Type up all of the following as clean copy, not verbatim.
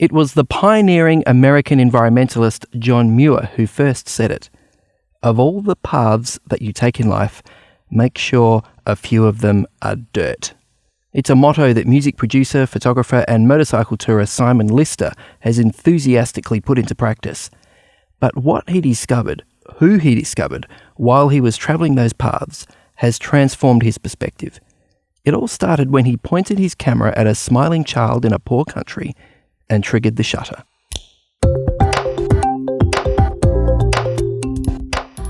It was the pioneering American environmentalist John Muir who first said it. Of all the paths that you take in life, make sure a few of them are dirt. It's a motto that music producer, photographer and motorcycle tourer Simon Lister has enthusiastically put into practice. But what he discovered, who he discovered, while he was travelling those paths, has transformed his perspective. It all started when he pointed his camera at a smiling child in a poor country and triggered the shutter.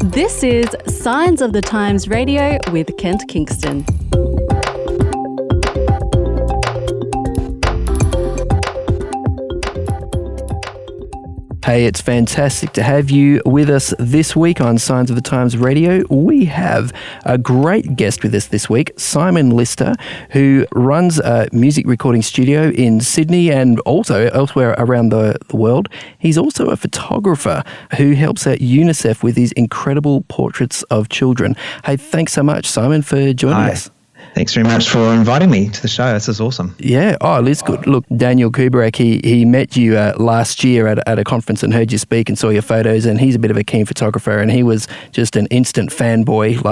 This is Signs of the Times Radio with Kent Kingston. Hey, it's fantastic to have you with us this week on Signs of the Times Radio. We have a great guest with us this week, Simon Lister, who runs a music recording studio in Sydney and also elsewhere around the world. He's also a photographer who helps out UNICEF with his incredible portraits of children. Hey, thanks so much, Simon, for joining us. Thanks very much for inviting me to the show. This is awesome. Yeah. Oh, it's good. Look, Daniel Kubarek, he met you last year at a conference and heard you speak and saw your photos, and he's a bit of a keen photographer, and he was just an instant fanboy,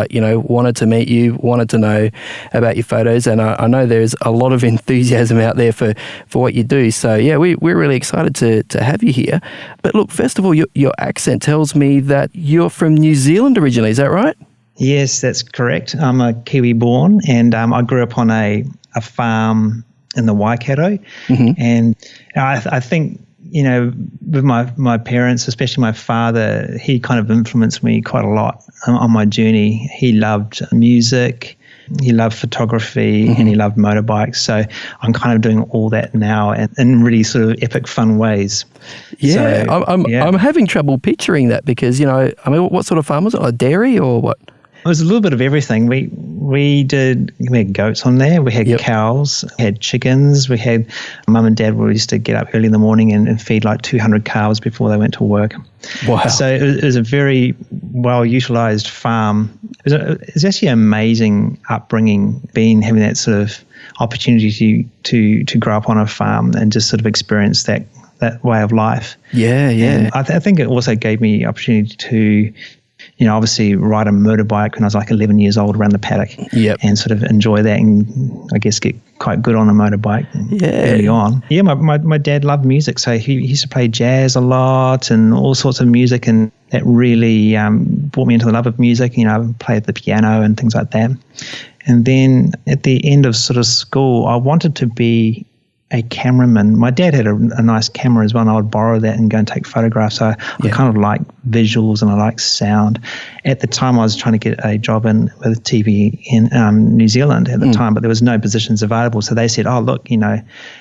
wanted to meet you, wanted to know about your photos, and I know there's a lot of enthusiasm out there for what you do. So, yeah, we're really excited to have you here. But look, first of all, your accent tells me that you're from New Zealand originally. Is that right? Yes, that's correct. I'm a Kiwi born, and I grew up on a farm in the Waikato. Mm-hmm. And I think, with my parents, especially my father, he kind of influenced me quite a lot on my journey. He loved music, he loved photography, mm-hmm. and he loved motorbikes. So I'm kind of doing all that now and in really sort of epic, fun ways. Yeah, so, I'm having trouble picturing that because, what sort of farm was it? Like dairy or what? It was a little bit of everything. We had goats on there. We had cows, we had chickens. We had mum and dad used to get up early in the morning and feed like 200 cows before they went to work. Wow. So it was a very well-utilised farm. It was actually an amazing upbringing, having that sort of opportunity to grow up on a farm and just sort of experience that way of life. Yeah, yeah. And I think it also gave me opportunity to obviously ride a motorbike when I was like 11 years old around the paddock and sort of enjoy that and I guess get quite good on a motorbike early on. Yeah, my dad loved music, so he used to play jazz a lot and all sorts of music, and that really brought me into the love of music. I played the piano and things like that. And then at the end of sort of school, I wanted to be a cameraman. My dad had a nice camera as well, and I would borrow that and go and take photographs. So I kind of like visuals and I like sound. At the time, I was trying to get a job with TV in New Zealand at the time, but there was no positions available. So they said, "Oh, look,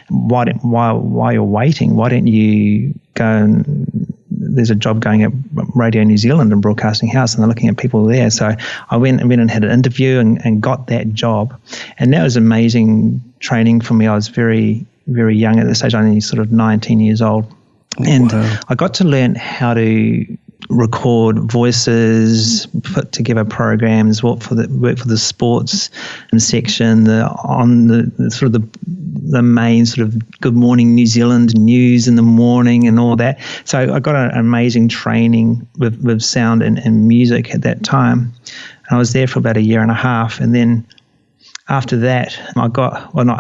while you're waiting, why don't you go and there's a job going at Radio New Zealand and Broadcasting House, and they're looking at people there." So I went and had an interview and got that job, and that was amazing training for me. I was very, very young at the stage, only sort of 19 years old. And I got to learn how to record voices, put together programs, work for the sports section, the main sort of Good Morning New Zealand news in the morning and all that. So I got an amazing training with sound and music at that time. And I was there for about a year and a half, and then after that, not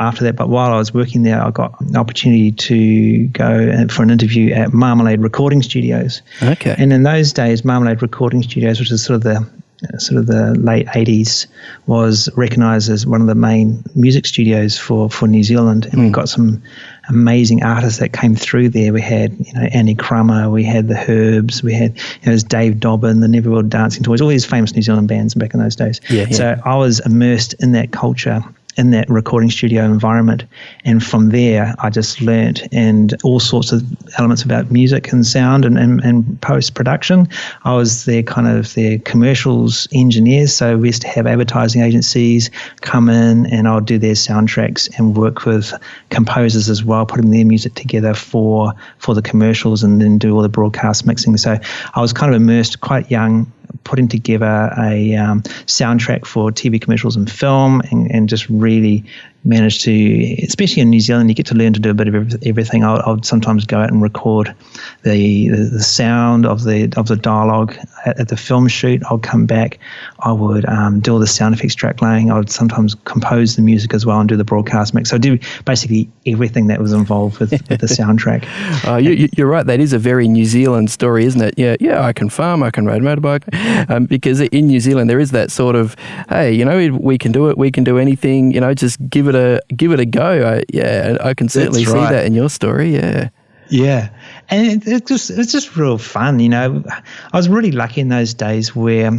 after that, but while I was working there, I got an opportunity to go for an interview at Marmalade Recording Studios. Okay. And in those days, Marmalade Recording Studios, which is sort of the late 80s, was recognised as one of the main music studios for New Zealand. And we got some amazing artists that came through there. We had, Annie Crummer, we had the Herbs, we had, there's Dave Dobbin, the Neverworld Dancing Toys, all these famous New Zealand bands back in those days. Yeah. So I was immersed in that culture, in that recording studio environment. And from there, I just learnt and all sorts of elements about music and sound and post-production. I was their commercials engineers. So we used to have advertising agencies come in and I'll do their soundtracks and work with composers as well, putting their music together for the commercials and then do all the broadcast mixing. So I was kind of immersed quite young, putting together a soundtrack for TV commercials and film and just really managed to, especially in New Zealand, you get to learn to do a bit of everything. I would sometimes go out and record the sound of the dialogue at the film shoot. I'll come back. I would do all the sound effects, track laying. I would sometimes compose the music as well and do the broadcast mix. So I do basically everything that was involved with the soundtrack. You're right. That is a very New Zealand story, isn't it? Yeah. I can farm. I can ride a motorbike. Because in New Zealand there is that sort of, hey, we can do it. We can do anything. Just give it a go. I can certainly see that in your story. Yeah, and it's just real fun. I was really lucky in those days where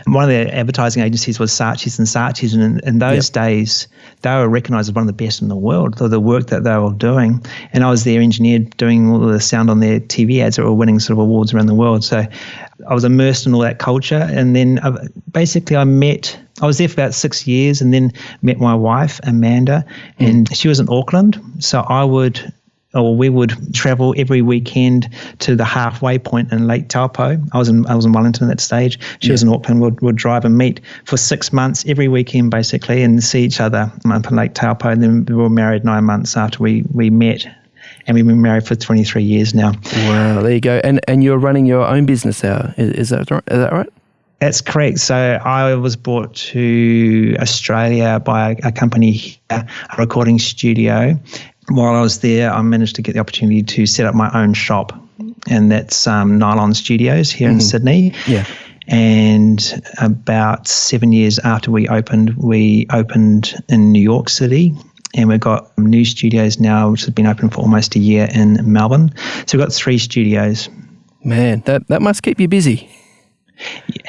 one of the advertising agencies was Saatchi's and Saatchi's, and in those days they were recognised as one of the best in the world for the work that they were doing. And I was their engineer doing all the sound on their TV ads that were winning sort of awards around the world. So I was immersed in all that culture, and then basically I was there for about 6 years, and then met my wife, Amanda, and she was in Auckland. So we would travel every weekend to the halfway point in Lake Taupo. I was in Wellington at that stage. She was in Auckland. We'd drive and meet for 6 months every weekend, basically, and see each other up in Lake Taupo. And then we were married 9 months after we met. And we've been married for 23 years now. Wow, there you go. And you're running your own business now. Is that right? That's correct. So I was brought to Australia by a company here, a recording studio. While I was there, I managed to get the opportunity to set up my own shop, and that's Nylon Studios here in Sydney. Yeah. And about 7 years after we opened in New York City, and we've got new studios now, which has been open for almost a year in Melbourne. So we've got 3 studios. Man, that must keep you busy.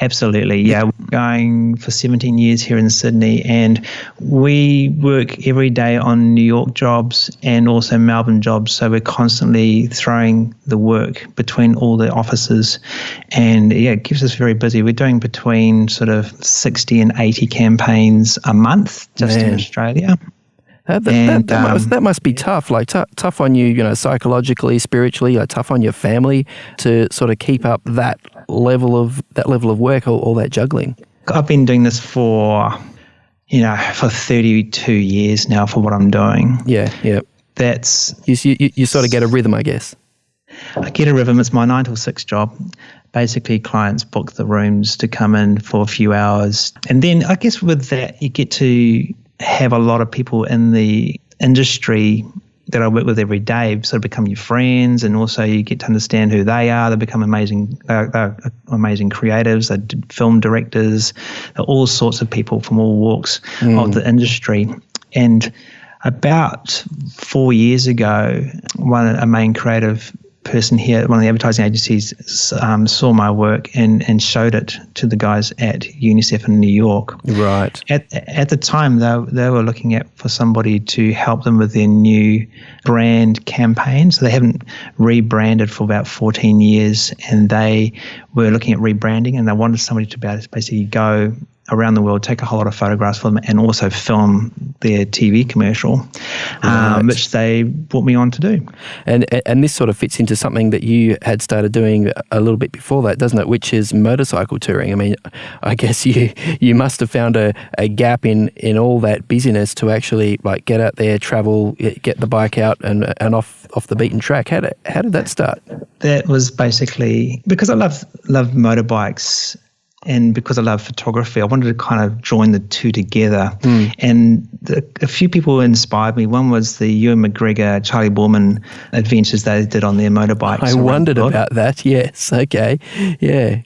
Absolutely, yeah. We're going for 17 years here in Sydney, and we work every day on New York jobs and also Melbourne jobs, so we're constantly throwing the work between all the offices, and it keeps us very busy. We're doing between sort of 60 and 80 campaigns a month just in Australia. That must be tough, tough on you, psychologically, spiritually, tough on your family to sort of keep up that level of work, all that juggling. I've been doing this for 32 years now for what I'm doing. Yeah. That's you sort of get a rhythm, I guess. I get a rhythm. It's my 9 till 6 job. Basically, clients book the rooms to come in for a few hours, and then I guess with that you get to have a lot of people in the industry that I work with every day sort of become your friends, and also you get to understand who they are. They become amazing creatives. They're film directors. They're all sorts of people from all walks of the industry. And about 4 years ago, a main creative person here, one of the advertising agencies, saw my work and showed it to the guys at UNICEF in New York. Right. At the time, they were looking for somebody to help them with their new brand campaign. So they haven't rebranded for about 14 years, and they were looking at rebranding, and they wanted somebody to basically go around the world, take a whole lot of photographs for them, and also film their TV commercial, which they brought me on to do. And this sort of fits into something that you had started doing a little bit before that, doesn't it? Which is motorcycle touring. I mean, I guess you must have found a gap in all that busyness to actually get out there, travel, get the bike out and off the beaten track. How did that start? That was basically because I love motorbikes. And because I love photography, I wanted to kind of join the two together. And a few people inspired me. One was the Ewan McGregor, Charlie Borman adventures they did on their motorbikes. I wondered about that. Yes. Okay. Yeah.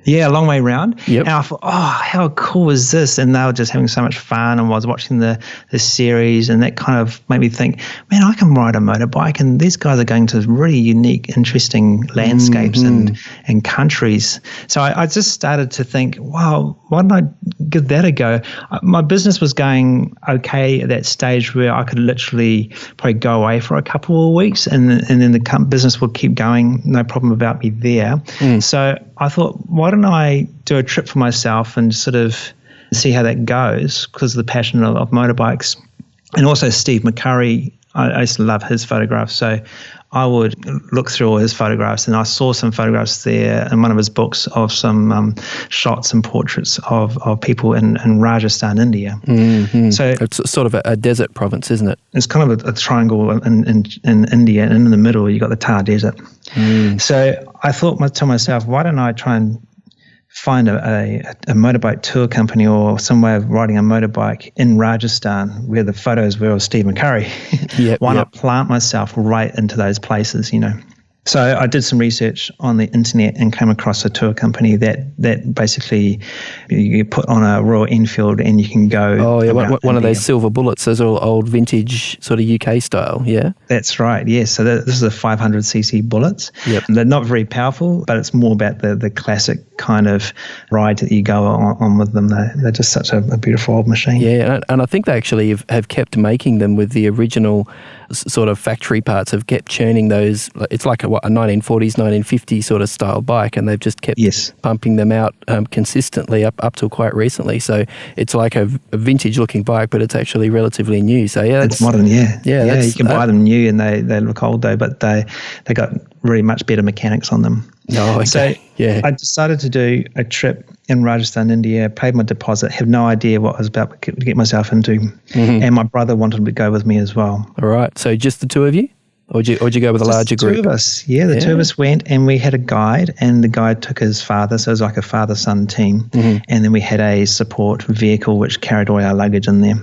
Yeah, a long way round. Yep. And I thought, how cool is this? And they were just having so much fun. And I was watching the series, and that kind of made me think, man, I can ride a motorbike. And these guys are going to really unique, interesting landscapes and countries. So I just started to think, wow, why don't I give that a go? My business was going okay at that stage where I could literally probably go away for a couple of weeks, and then the business would keep going, no problem about me there. So I thought, why don't I do a trip for myself and sort of see how that goes, because of the passion of motorbikes. And also Steve McCurry, I used to love his photographs. So I would look through all his photographs, and I saw some photographs there in one of his books of some shots and portraits of people in Rajasthan, India. Mm-hmm. So it's sort of a desert province, isn't it? It's kind of a triangle in India, and in the middle you got the Thar Desert. So I thought to myself, why don't I try and find a motorbike tour company or some way of riding a motorbike in Rajasthan where the photos were of Steve McCurry. Why not plant myself right into those places, So I did some research on the internet and came across a tour company that basically you put on a Royal Enfield and you can go. Oh, yeah, one of those silver bullets, those are all old vintage sort of UK style, yeah? That's right, yes. So this is a 500cc bullets. Yep. They're not very powerful, but it's more about the classic kind of ride that you go on with them. They're just such a beautiful old machine. Yeah, and I think they actually have kept making them with the original sort of factory parts, have kept churning those. It's like a 1940s, 1950s sort of style bike, and they've just kept pumping them out consistently up till quite recently. So it's like a vintage looking bike, but it's actually relatively new. So yeah, it's modern. Yeah. You can buy them new, and they look old though, but they got really much better mechanics on them. Oh, okay. So I decided to do a trip in Rajasthan, India, paid my deposit, have no idea what I was about to get myself into. Mm-hmm. And my brother wanted to go with me as well. All right. So just the two of you? Or did you go with a larger group? The two of us. Yeah, the two of us went, and we had a guide, and the guide took his father, so it was like a father-son team. Mm-hmm. And then we had a support vehicle which carried all our luggage in there.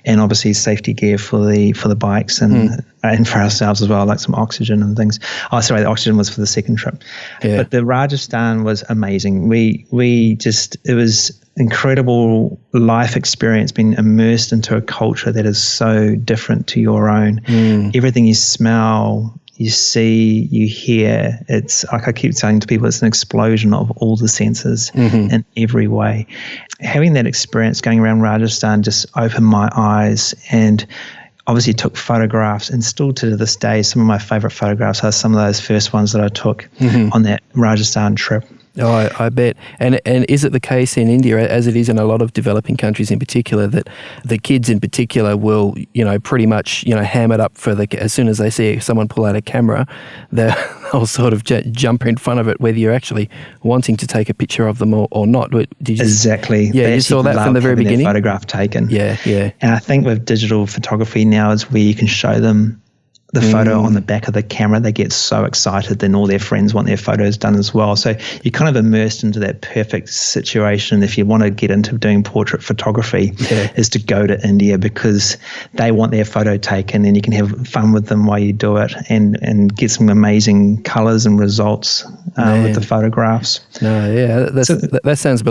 And obviously safety gear for the bikes and for ourselves as well, like some oxygen and things. Oh, sorry, the oxygen was for the second trip. Yeah. But the Rajasthan was amazing. It was incredible life experience, being immersed into a culture that is so different to your own. Everything you smell, you see, you hear, it's like I keep saying to people, it's an explosion of all the senses in every way. Having that experience going around Rajasthan just opened my eyes, and obviously took photographs, and still to this day, some of my favorite photographs are some of those first ones that I took on that Rajasthan trip. Oh, I bet. And is it the case in India, as it is in a lot of developing countries in particular, that the kids in particular will, pretty much, ham it up as soon as they see someone pull out a camera, they'll sort of jump in front of it, whether you're actually wanting to take a picture of them or not. Did you exactly. Yeah, you saw that from the very beginning? Photograph taken. Yeah. And I think with digital photography now is where you can show them the photo on the back of the camera. They get so excited, then all their friends want their photos done as well. So you're kind of immersed into that perfect situation. If you want to get into doing portrait photography, is to go to India, because they want their photo taken, and you can have fun with them while you do it, and get some amazing colours and results with the photographs. No, yeah, that sounds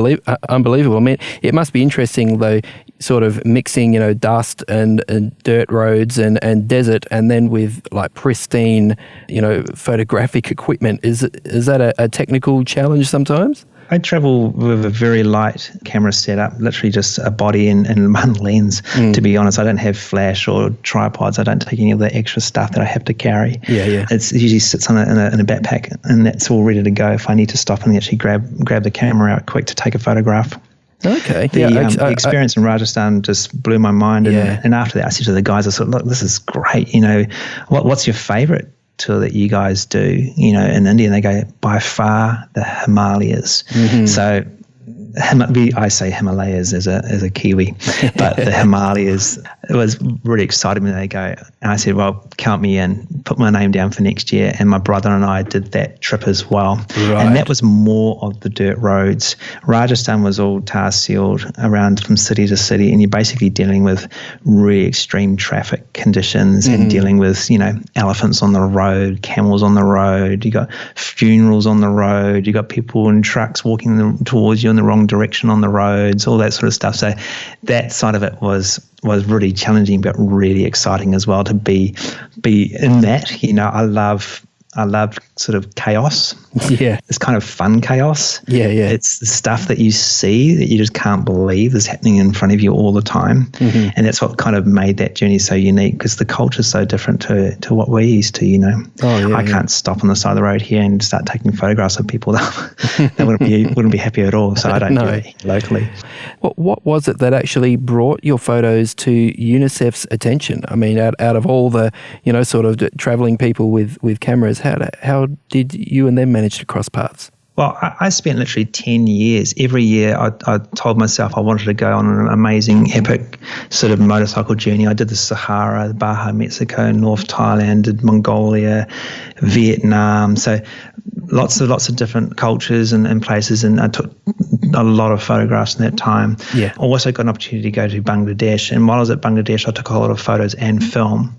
unbelievable. I mean, it must be interesting though, sort of mixing, dust and dirt roads and desert, and then with like pristine, photographic equipment. Is that a technical challenge sometimes? I travel with a very light camera setup, literally just a body and one lens. To be honest, I don't have flash or tripods. I don't take any of the extra stuff that I have to carry. Yeah. It usually sits in a backpack, and that's all ready to go if I need to stop and actually grab the camera out quick to take a photograph. Okay. The experience in Rajasthan just blew my mind. And after that, I said to the guys, I said, look, this is great. What's your favorite tour that you guys do, in India? And they go, by far, the Himalayas. So I say Himalayas as a Kiwi, but the Himalayas, it was really exciting when they go. And I said, well, count me in, put my name down for next year. And my brother and I did that trip as well. Right. And that was more of the dirt roads. Rajasthan was all tar sealed around from city to city. And you're basically dealing with really extreme traffic conditions and dealing with, elephants on the road, camels on the road. You got funerals on the road. You got people in trucks walking towards you in the wrong direction on the roads, all that sort of stuff. So that side of it was really challenging, but really exciting as well to be in that. I love I love sort of chaos. Yeah. It's kind of fun chaos. Yeah. It's the stuff that you see that you just can't believe is happening in front of you all the time. Mm-hmm. And that's what kind of made that journey so unique, because the culture is so different to what we're used to, I can't stop on the side of the road here and start taking photographs of people that wouldn't be happy at all. So I don't do it locally. What was it that actually brought your photos to UNICEF's attention? I mean, out of all the, sort of traveling people with cameras, how did you and them manage to cross paths? Well, I spent literally 10 years. Every year I told myself I wanted to go on an amazing, epic sort of motorcycle journey. I did the Sahara, Baja, Mexico, North Thailand, did Mongolia, Vietnam. So lots of different cultures and places, and I took a lot of photographs in that time. Yeah. I also got an opportunity to go to Bangladesh, and while I was at Bangladesh, I took a lot of photos and film.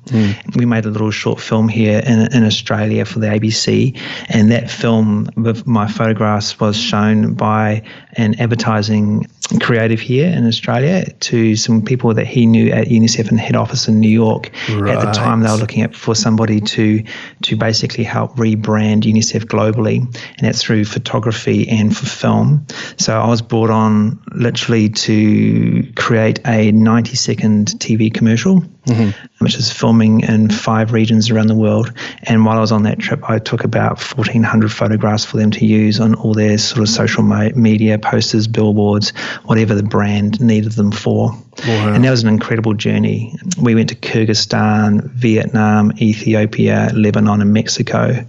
We made a little short film here in Australia for the ABC, and that film with my photographs was shown by an advertising creative here in Australia to some people that he knew at UNICEF and head office in New York. Right. At the time, they were looking for somebody to basically help rebrand UNICEF globally, and that's through photography and for film. So I was brought on literally to create a 90-second TV commercial, which is filming in 5 regions around the world. And while I was on that trip, I took about 1,400 photographs for them to use on all their sort of social media, posters, billboards, whatever the brand needed them for. Wow. And that was an incredible journey. We went to Kyrgyzstan, Vietnam, Ethiopia, Lebanon, and Mexico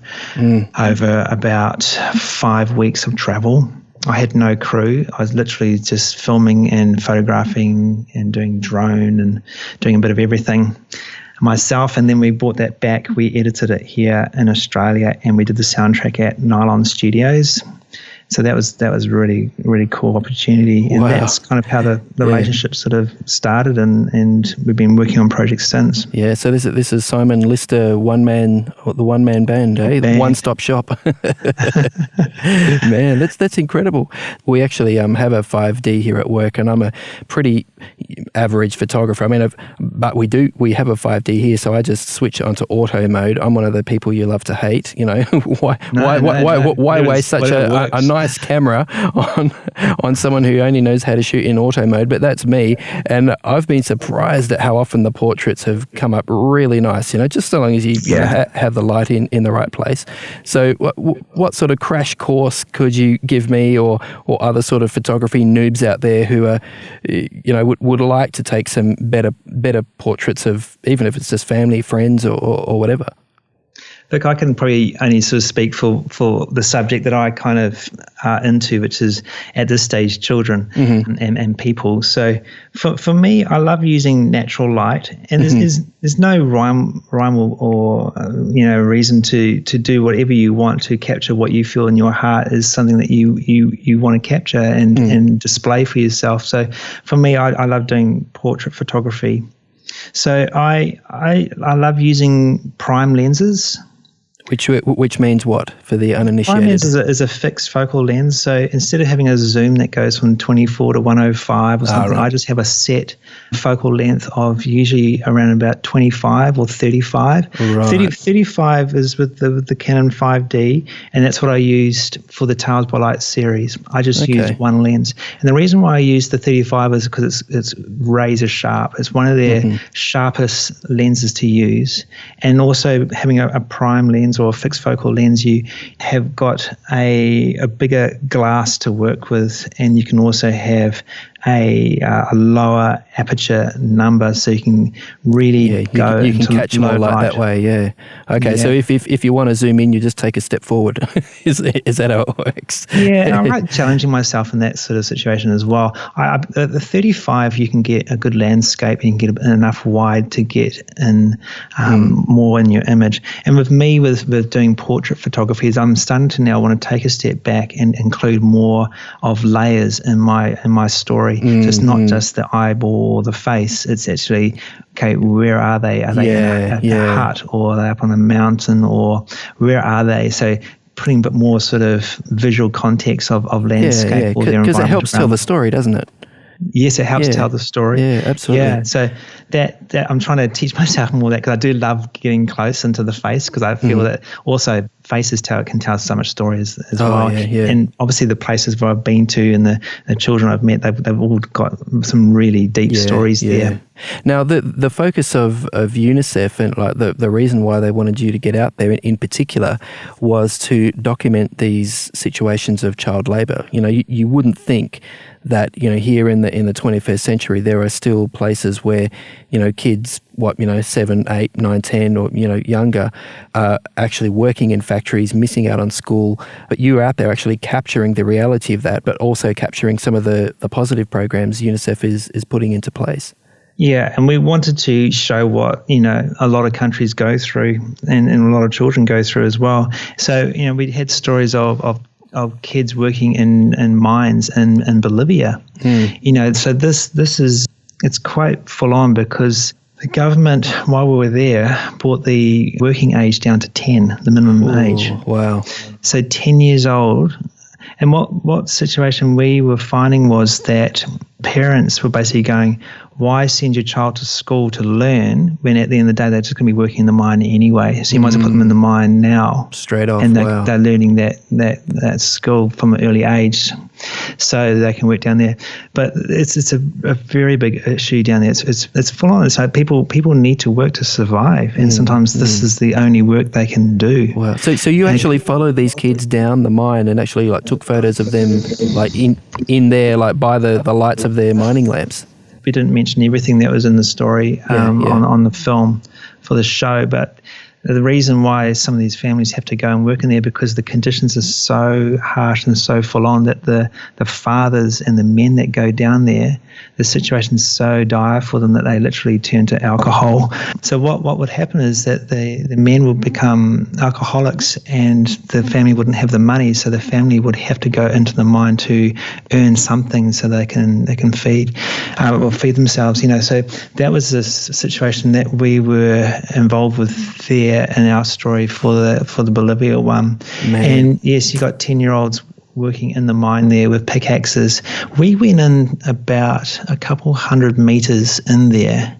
over about 5 weeks of travel. I had no crew. I was literally just filming and photographing and doing drone and doing a bit of everything myself. And then we brought that back. We edited it here in Australia, and we did the soundtrack at Nylon Studios. So that was really, really cool opportunity. And that's kind of how the relationship sort of started, and we've been working on projects since. Yeah, so this is Simon Lister, the one-man band, eh? The one-stop shop. Man, that's incredible. We actually have a 5D here at work, and I'm a pretty average photographer. I mean, but we have a 5D here, so I just switch it onto auto mode. I'm one of the people you love to hate. Why waste such a nice camera on someone who only knows how to shoot in auto mode? But that's me, and I've been surprised at how often the portraits have come up really nice, just so long as you have the light in the right place. So what sort of crash course could you give me or other sort of photography noobs out there who are would like to take some better portraits of, even if it's just family, friends or whatever? Look, I can probably only sort of speak for the subject that I kind of are into, which is at this stage children and people. So for me, I love using natural light, and there's no rhyme or reason to do whatever you want to capture what you feel in your heart is something that you want to capture and display for yourself. So for me, I love doing portrait photography. So I love using prime lenses. Which means what for the uninitiated? Prime lens is a fixed focal lens. So instead of having a zoom that goes from 24 to 105 or something, I just have a set focal length of usually around about 25 or 35. Right. 35 is with the Canon 5D, and that's what I used for the Tales by Light series. I just used one lens. And the reason why I use the 35 is because it's razor sharp. It's one of their sharpest lenses to use. And also having a prime lens or a fixed focal lens, you have got a bigger glass to work with, and you can also have a lower aperture number, so you can really go. You can catch more light that way. Yeah. Okay. Yeah. So if you want to zoom in, you just take a step forward. Is that how it works? Yeah, and I like challenging myself in that sort of situation as well. The 35, you can get a good landscape. You can get enough wide to get in more in your image. And with me, with doing portrait photography, is I'm starting to now want to take a step back and include more of layers in my story. So it's not just the eyeball or the face. It's actually, okay, where are they? Are they at the hut, or are they up on a mountain, or where are they? So putting a bit more sort of visual context of landscape or their environment. Because it helps tell the story, doesn't it? Yes, it helps tell the story. Yeah, absolutely. Yeah, so that I'm trying to teach myself more of that, because I do love getting close into the face, because I feel that also faces can tell so much story as well. Yeah. And obviously the places where I've been to and the children I've met, they've all got some really deep stories there. Now, the focus of UNICEF and like the reason why they wanted you to get out there in particular was to document these situations of child labour. You know, you wouldn't think that, you know, here in the 21st century there are still places where, you know, kids 7, 8, 9, 10 or, you know, younger are actually working in factories, missing out on school. But you are out there actually capturing the reality of that, but also capturing some of the positive programs UNICEF is putting into place. Yeah, and we wanted to show what, you know, a lot of countries go through and a lot of children go through as well. So, you know, we had stories of kids working in mines in Bolivia. You know, so it's quite full on, because the government, while we were there, brought the working age down to 10, the minimum age. Wow. So 10 years old. And what situation we were finding was that parents were basically going, why send your child to school to learn when at the end of the day they're just going to be working in the mine anyway? So you might as well put them in the mine now. Straight off, and they're learning that skill from an early age, so they can work down there. But it's a very big issue down there. It's full on. So people need to work to survive, and sometimes this is the only work they can do. Wow. So you actually followed these kids down the mine and actually like took photos of them like in there, like by the lights of their mining lamps. We didn't mention everything that was in the story on the film for the show, but the reason why some of these families have to go and work in there, because the conditions are so harsh and so full on that the fathers and the men that go down there, the situation's so dire for them that they literally turn to alcohol. So what would happen is that the men would become alcoholics and the family wouldn't have the money, so the family would have to go into the mine to earn something so they can feed themselves. You know, so that was the situation that we were involved with there in our story for the Bolivia one. Man. And yes, you got 10-year-olds working in the mine there with pickaxes. We went in about a couple 100 meters in there,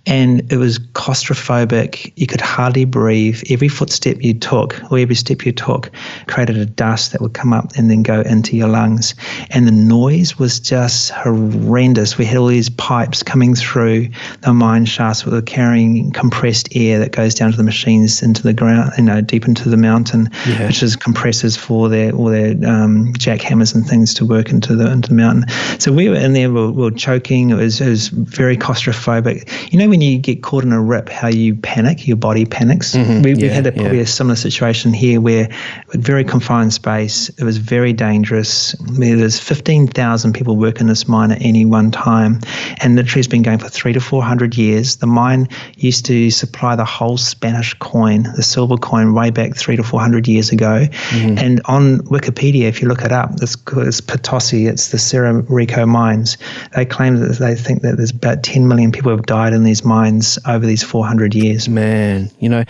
and it was claustrophobic. You could hardly breathe. Every footstep you took, or every step you took, created a dust that would come up and then go into your lungs. And the noise was just horrendous. We had all these pipes coming through the mine shafts that were carrying compressed air that goes down to the machines into the ground, you know, deep into the mountain, which is compressors for all their jackhammers and things to work into the mountain. So we were in there, we were choking. It was very claustrophobic. You know, when you get caught in a rip, how you panic, your body panics. We had probably a similar situation here, where with very confined space, it was very dangerous. There's 15,000 people work in this mine at any one time, and literally it's been going for 300 to 400 years. The mine used to supply the whole Spanish coin, the silver coin, way back 300 to 400 years ago. And on Wikipedia, if you look it up, it's Potosi, it's the Cerro Rico mines. They claim that they think that there's about 10 million people who have died in these mines over these 400 years. Man, you know,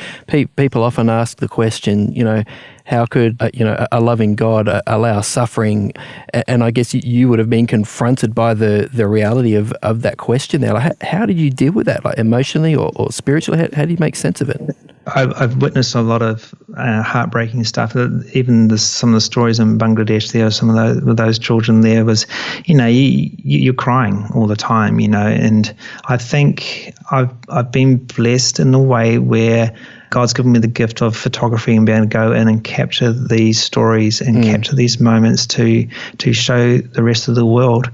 people often ask the question, you know, how could a loving God allow suffering? And I guess you would have been confronted by the reality of that question there. Like, how did you deal with that, like emotionally or spiritually? How do you make sense of it? I've witnessed a lot of heartbreaking stuff. Even some of the stories in Bangladesh, there were some of those children there was, you know, you're crying all the time, you know. And I think I've been blessed in a way where God's given me the gift of photography and being able to go in and capture these stories and capture these moments to show the rest of the world,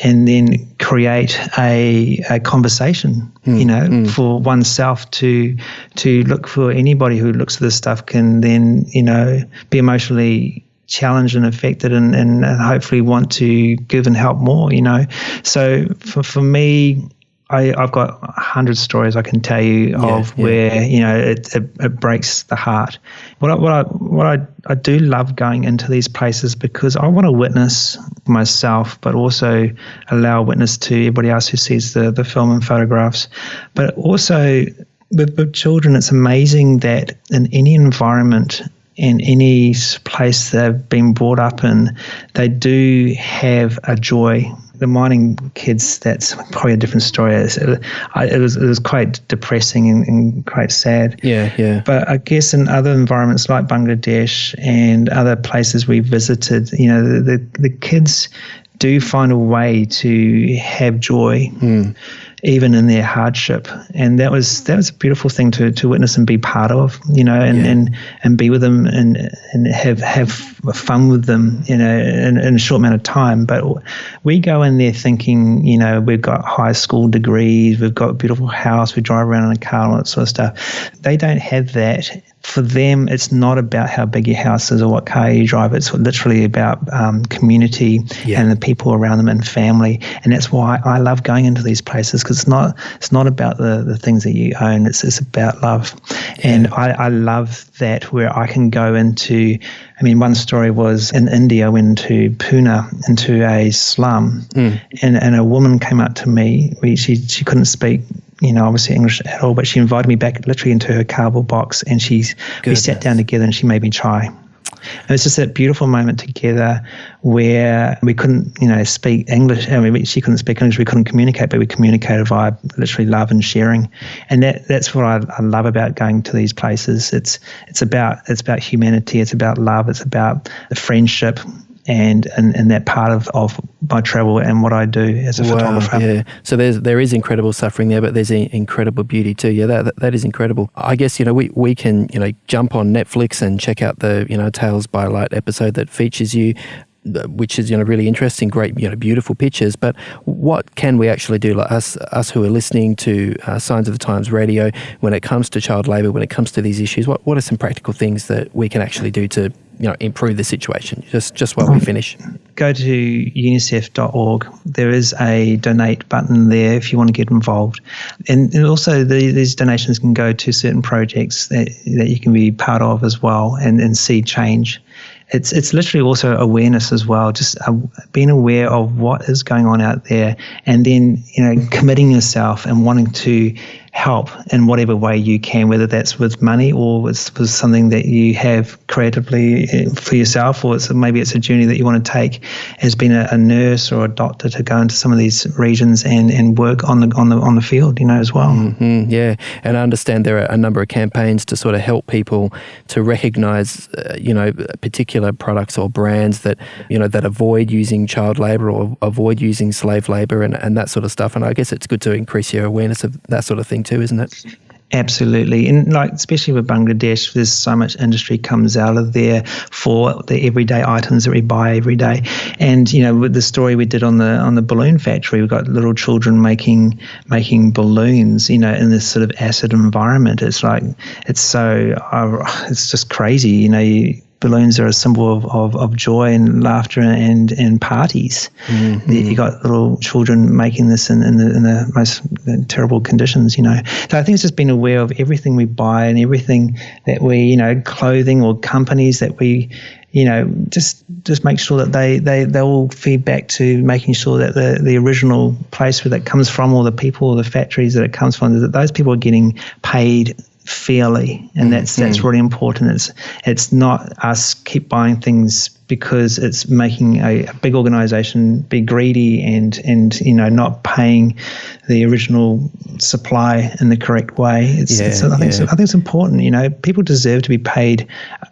and then create a conversation, you know, for oneself to look for. Anybody who looks at this stuff can then, you know, be emotionally challenged and affected and hopefully want to give and help more, you know. So for me, I've got 100 stories I can tell you of where, you know, it breaks the heart. What I do love going into these places, because I want to witness myself, but also allow witness to everybody else who sees the film and photographs. But also with children, it's amazing that in any environment, in any place they've been brought up in, they do have a joy. the mining kids, that's probably a different story. It was quite depressing and quite sad. Yeah. But I guess in other environments like Bangladesh and other places we visited, the kids do find a way to have joy. Even in their hardship, and that was a beautiful thing to witness and be part of, and be with them and have fun with them, in a short amount of time. But we go in there thinking, we've got high school degrees, we've got a beautiful house, we drive around in a car, all that sort of stuff. They don't have that. For them, it's not about how big your house is or what car you drive. It's literally about community and the people around them and family. And that's why I love going into these places, because it's not about the things that you own. It's about love. And I love that, where I can go into, one story was in India. I went to Pune, into a slum, and a woman came up to me. She couldn't speak obviously English at all, but she invited me back literally into her cardboard box, and we sat down together and she made me chai. And it's just that beautiful moment together where we couldn't, speak English. She couldn't speak English, we couldn't communicate, but we communicated via literally love and sharing. And that's what I love about going to these places. It's about humanity, it's about love, it's about the friendship. And that part of my travel and what I do as a photographer. Yeah. So there is incredible suffering there, but there's incredible beauty too. Yeah, that is incredible. I guess we can jump on Netflix and check out the Tales by Light episode that features you, which is really interesting, great beautiful pictures. But what can we actually do, like us who are listening to Signs of the Times Radio, when it comes to child labour, when it comes to these issues? What are some practical things that we can actually do to improve the situation? Just while we finish. Go to unicef.org. There is a donate button there if you want to get involved. And also these donations can go to certain projects that you can be part of as well and see change. It's literally also awareness as well, just being aware of what is going on out there, and then committing yourself and wanting to help in whatever way you can, whether that's with money or with something that you have creatively for yourself, or maybe it's a journey that you want to take as being a nurse or a doctor to go into some of these regions and work on the field, as well. Mm-hmm, yeah, and I understand there are a number of campaigns to sort of help people to recognise, particular products or brands that that avoid using child labour or avoid using slave labour and that sort of stuff. And I guess it's good to increase your awareness of that sort of thing too, isn't it? Absolutely. And especially with Bangladesh, there's so much industry comes out of there for the everyday items that we buy every day. And, with the story we did on the balloon factory, we've got little children making balloons, in this sort of acid environment. It's like, it's just crazy, balloons are a symbol of joy and laughter and parties. Mm-hmm. You got little children making this in the most terrible conditions, So I think it's just being aware of everything we buy and everything that we, clothing or companies that we, just make sure that they all feed back to making sure that the original place where that comes from, or the people or the factories that it comes from, that those people are getting paid fairly, and that's really important. It's not us keep buying things because it's making a big organization be greedy and not paying the original supply in the correct way. I think it's important. People deserve to be paid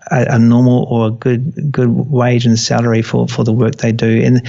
a normal or a good wage and salary for the work they do. And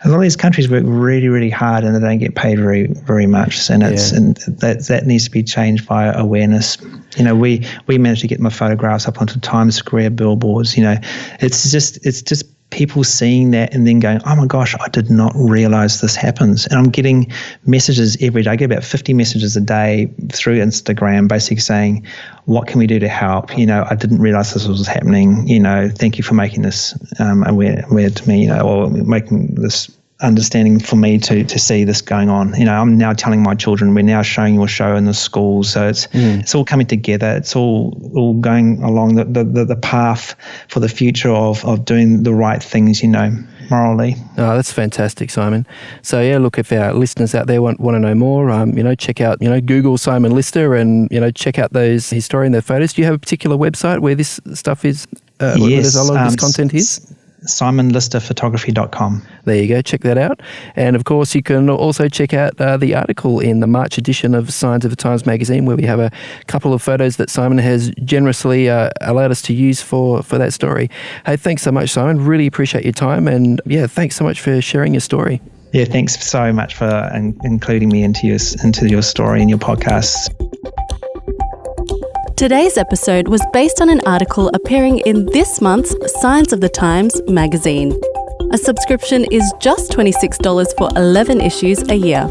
a lot of these countries work really, really hard and they don't get paid very, very much. And that needs to be changed via awareness. We managed to get my photographs up onto Times Square billboards. It's just people seeing that and then going, oh my gosh, I did not realize this happens. And I'm getting messages every day. I get about 50 messages a day through Instagram basically saying, what can we do to help? I didn't realize this was happening. Thank you for making this aware to me, or making this understanding for me to see this going on. I'm now telling my children, we're now showing your show in the schools. So it's all coming together. It's all going along the path for the future of doing the right things, morally. Oh, that's fantastic, Simon. So look, if our listeners out there want to know more, check out, Google Simon Lister and, check out his story and their photos. Do you have a particular website where this stuff is, where there's a lot of this content is? simonlisterphotography.com. There you go, check that out. And of course, you can also check out the article in the March edition of Signs of the Times magazine, where we have a couple of photos that Simon has generously allowed us to use for that story. Hey, thanks so much, Simon. Really appreciate your time. And yeah, thanks so much for sharing your story. Yeah, thanks so much for including me into your story and your podcast. Today's episode was based on an article appearing in this month's Signs of the Times magazine. A subscription is just $26 for 11 issues a year.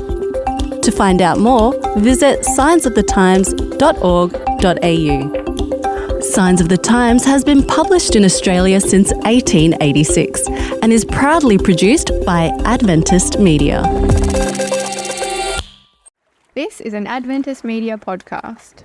To find out more, visit signsofthetimes.org.au. Signs of the Times has been published in Australia since 1886 and is proudly produced by Adventist Media. This is an Adventist Media podcast.